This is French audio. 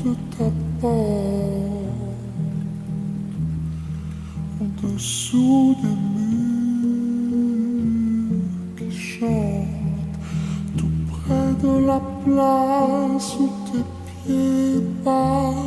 de ta porte, en-dessous des murs qui chantent, tout près de la place où tes pieds battent.